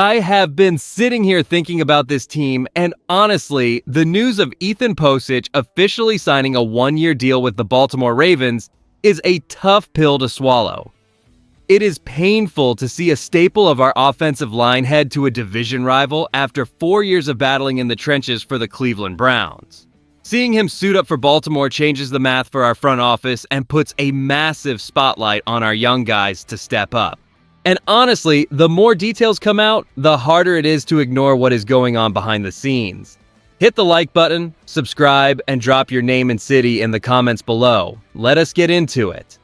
I have been sitting here thinking about this team, and honestly, the news of Ethan Posich officially signing a one-year deal with the Baltimore Ravens is a tough pill to swallow. It is painful to see a staple of our offensive line head to a division rival after 4 years of battling in the trenches for the Cleveland Browns. Seeing him suit up for Baltimore changes the math for our front office and puts a massive spotlight on our young guys to step up. And honestly, the more details come out, the harder it is to ignore what is going on behind the scenes. Hit the like button, subscribe, and drop your name and city in the comments below. Let us get into it.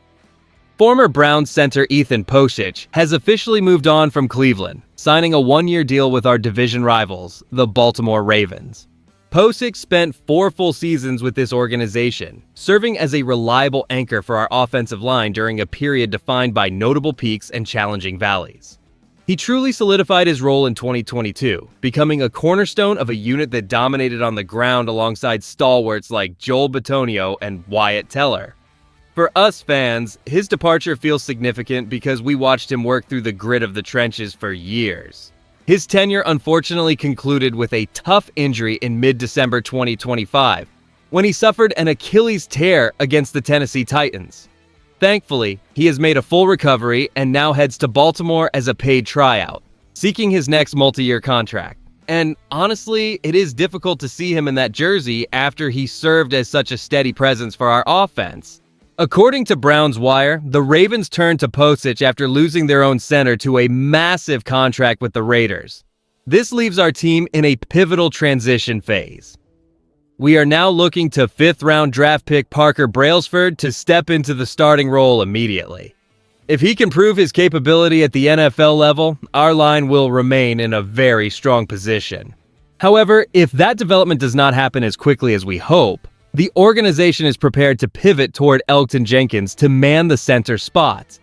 Former Browns center Ethan Posich has officially moved on from Cleveland, signing a one-year deal with our division rivals, the Baltimore Ravens. Posich spent 4 full seasons with this organization, serving as a reliable anchor for our offensive line during a period defined by notable peaks and challenging valleys. He truly solidified his role in 2022, becoming a cornerstone of a unit that dominated on the ground alongside stalwarts like Joel Bitonio and Wyatt Teller. For us fans, his departure feels significant because we watched him work through the grit of the trenches for years. His tenure unfortunately concluded with a tough injury in mid-December 2025, when he suffered an Achilles tear against the Tennessee Titans. Thankfully, he has made a full recovery and now heads to Baltimore as a paid tryout, seeking his next multi-year contract. And honestly, it is difficult to see him in that jersey after he served as such a steady presence for our offense. According to Browns Wire, the Ravens turned to Posich after losing their own center to a massive contract with the Raiders. This leaves our team in a pivotal transition phase. We are now looking to 5th-round draft pick Parker Brailsford to step into the starting role immediately. If he can prove his capability at the NFL level, our line will remain in a very strong position. However, if that development does not happen as quickly as we hope, the organization is prepared to pivot toward Elgton Jenkins to man the center spot.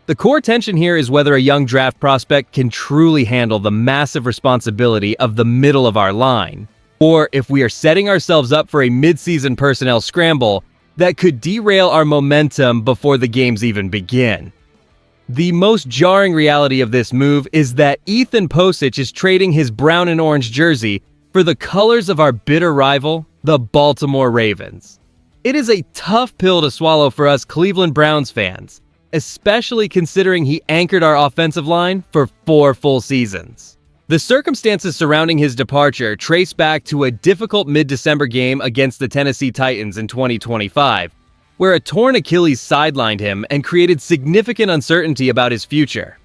The core tension here is whether a young draft prospect can truly handle the massive responsibility of the middle of our line, or if we are setting ourselves up for a mid-season personnel scramble that could derail our momentum before the games even begin. The most jarring reality of this move is that Ethan Posich is trading his brown and orange jersey for the colors of our bitter rival, the Baltimore Ravens. It is a tough pill to swallow for us Cleveland Browns fans, especially considering he anchored our offensive line for 4 full seasons. The circumstances surrounding his departure trace back to a difficult mid-December game against the Tennessee Titans in 2025, where a torn Achilles sidelined him and created significant uncertainty about his future.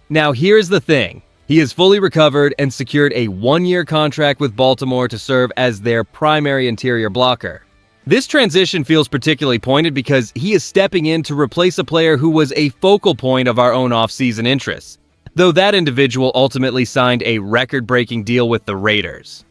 Now here's the thing. He is fully recovered and secured a 1-year contract with Baltimore to serve as their primary interior blocker. This transition feels particularly pointed because he is stepping in to replace a player who was a focal point of our own offseason interests, though that individual ultimately signed a record-breaking deal with the Raiders.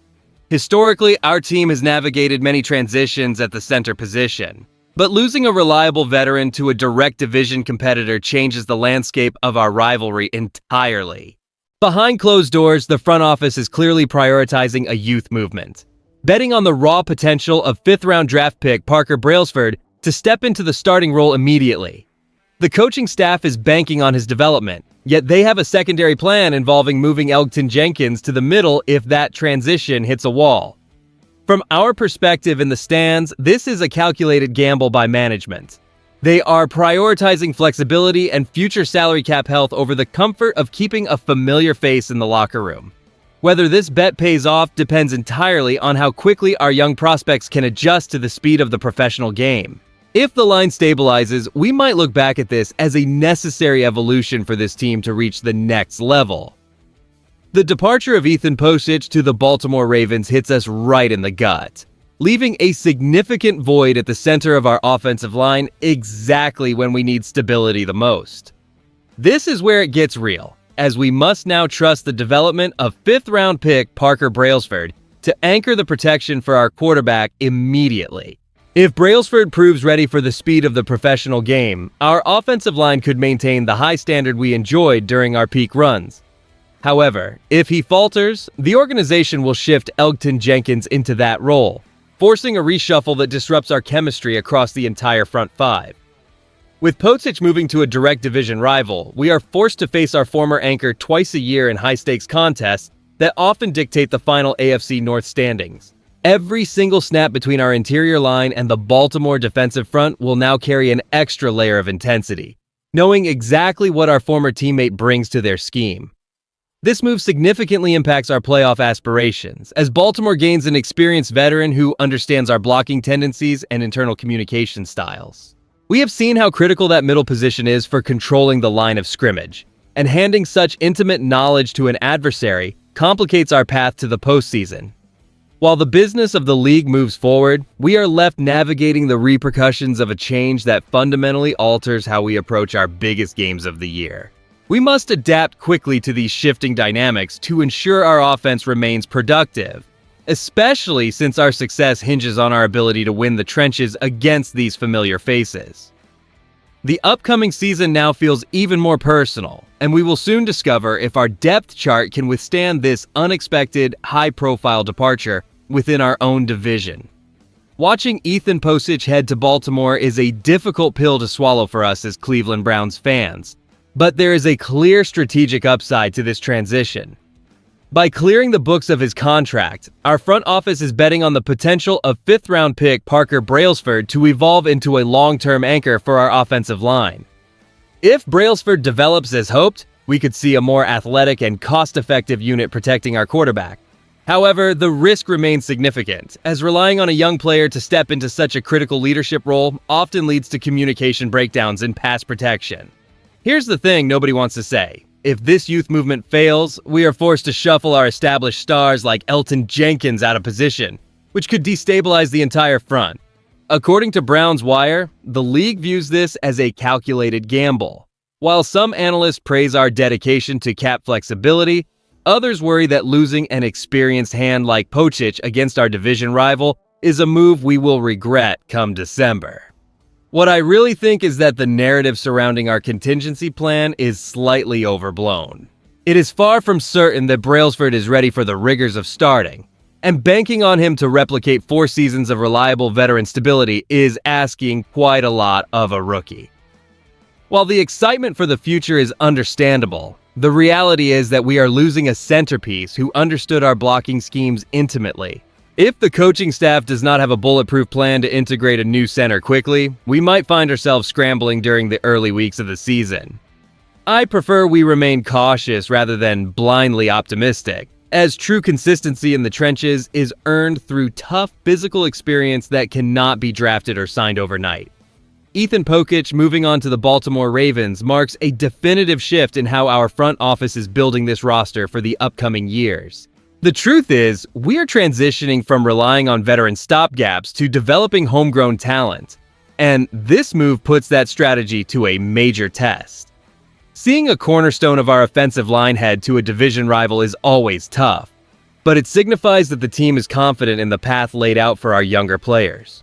Historically, our team has navigated many transitions at the center position, but losing a reliable veteran to a direct division competitor changes the landscape of our rivalry entirely. Behind closed doors, the front office is clearly prioritizing a youth movement, betting on the raw potential of 5th-round draft pick Parker Brailsford to step into the starting role immediately. The coaching staff is banking on his development, yet they have a secondary plan involving moving Elgton Jenkins to the middle if that transition hits a wall. From our perspective in the stands, this is a calculated gamble by management. They are prioritizing flexibility and future salary cap health over the comfort of keeping a familiar face in the locker room. Whether this bet pays off depends entirely on how quickly our young prospects can adjust to the speed of the professional game. If the line stabilizes, we might look back at this as a necessary evolution for this team to reach the next level. The departure of Ethan Posich to the Baltimore Ravens hits us right in the gut, leaving a significant void at the center of our offensive line exactly when we need stability the most. This is where it gets real, as we must now trust the development of 5th-round pick Parker Brailsford to anchor the protection for our quarterback immediately. If Brailsford proves ready for the speed of the professional game, our offensive line could maintain the high standard we enjoyed during our peak runs. However, if he falters, the organization will shift Elgton Jenkins into that role, forcing a reshuffle that disrupts our chemistry across the entire front 5. With Pocic moving to a direct division rival, we are forced to face our former anchor twice a year in high-stakes contests that often dictate the final AFC North standings. Every single snap between our interior line and the Baltimore defensive front will now carry an extra layer of intensity, knowing exactly what our former teammate brings to their scheme. This move significantly impacts our playoff aspirations, as Baltimore gains an experienced veteran who understands our blocking tendencies and internal communication styles. We have seen how critical that middle position is for controlling the line of scrimmage, and handing such intimate knowledge to an adversary complicates our path to the postseason. While the business of the league moves forward, we are left navigating the repercussions of a change that fundamentally alters how we approach our biggest games of the year. We must adapt quickly to these shifting dynamics to ensure our offense remains productive, especially since our success hinges on our ability to win the trenches against these familiar faces. The upcoming season now feels even more personal, and we will soon discover if our depth chart can withstand this unexpected, high-profile departure within our own division. Watching Ethan Pocic head to Baltimore is a difficult pill to swallow for us as Cleveland Browns fans, but there is a clear strategic upside to this transition. By clearing the books of his contract, our front office is betting on the potential of fifth-round pick Parker Brailsford to evolve into a long-term anchor for our offensive line. If Brailsford develops as hoped, we could see a more athletic and cost-effective unit protecting our quarterback. However, the risk remains significant, as relying on a young player to step into such a critical leadership role often leads to communication breakdowns in pass protection. Here's the thing nobody wants to say. If this youth movement fails, we are forced to shuffle our established stars like Elton Jenkins out of position, which could destabilize the entire front. According to Browns Wire, the league views this as a calculated gamble. While some analysts praise our dedication to cap flexibility, others worry that losing an experienced hand like Pocic against our division rival is a move we will regret come December. What I really think is that the narrative surrounding our contingency plan is slightly overblown. It is far from certain that Brailsford is ready for the rigors of starting, and banking on him to replicate 4 seasons of reliable veteran stability is asking quite a lot of a rookie. While the excitement for the future is understandable, the reality is that we are losing a centerpiece who understood our blocking schemes intimately. If the coaching staff does not have a bulletproof plan to integrate a new center quickly, we might find ourselves scrambling during the early weeks of the season. I prefer we remain cautious rather than blindly optimistic, as true consistency in the trenches is earned through tough physical experience that cannot be drafted or signed overnight. Ethan Pocic moving on to the Baltimore Ravens marks a definitive shift in how our front office is building this roster for the upcoming years. The truth is, we are transitioning from relying on veteran stopgaps to developing homegrown talent, and this move puts that strategy to a major test. Seeing a cornerstone of our offensive line head to a division rival is always tough, but it signifies that the team is confident in the path laid out for our younger players.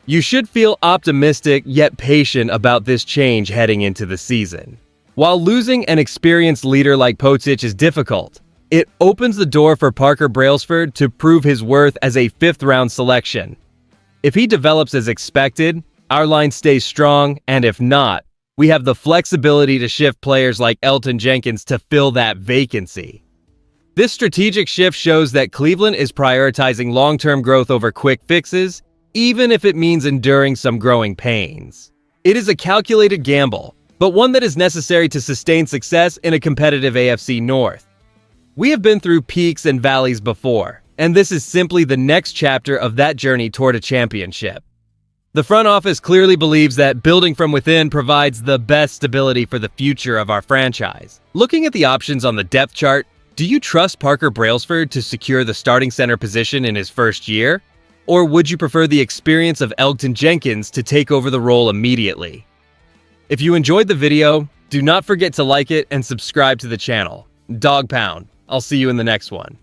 You should feel optimistic yet patient about this change heading into the season. While losing an experienced leader like Pocic is difficult, it opens the door for Parker Brailsford to prove his worth as a 5th-round selection. If he develops as expected, our line stays strong, and if not, we have the flexibility to shift players like Elton Jenkins to fill that vacancy. This strategic shift shows that Cleveland is prioritizing long-term growth over quick fixes, even if it means enduring some growing pains. It is a calculated gamble, but one that is necessary to sustain success in a competitive AFC North. We have been through peaks and valleys before, and this is simply the next chapter of that journey toward a championship. The front office clearly believes that building from within provides the best stability for the future of our franchise. Looking at the options on the depth chart, do you trust Parker Brailsford to secure the starting center position in his first year? Or would you prefer the experience of Elton Jenkins to take over the role immediately? If you enjoyed the video, do not forget to like it and subscribe to the channel. Dawg Pound. I'll see you in the next one.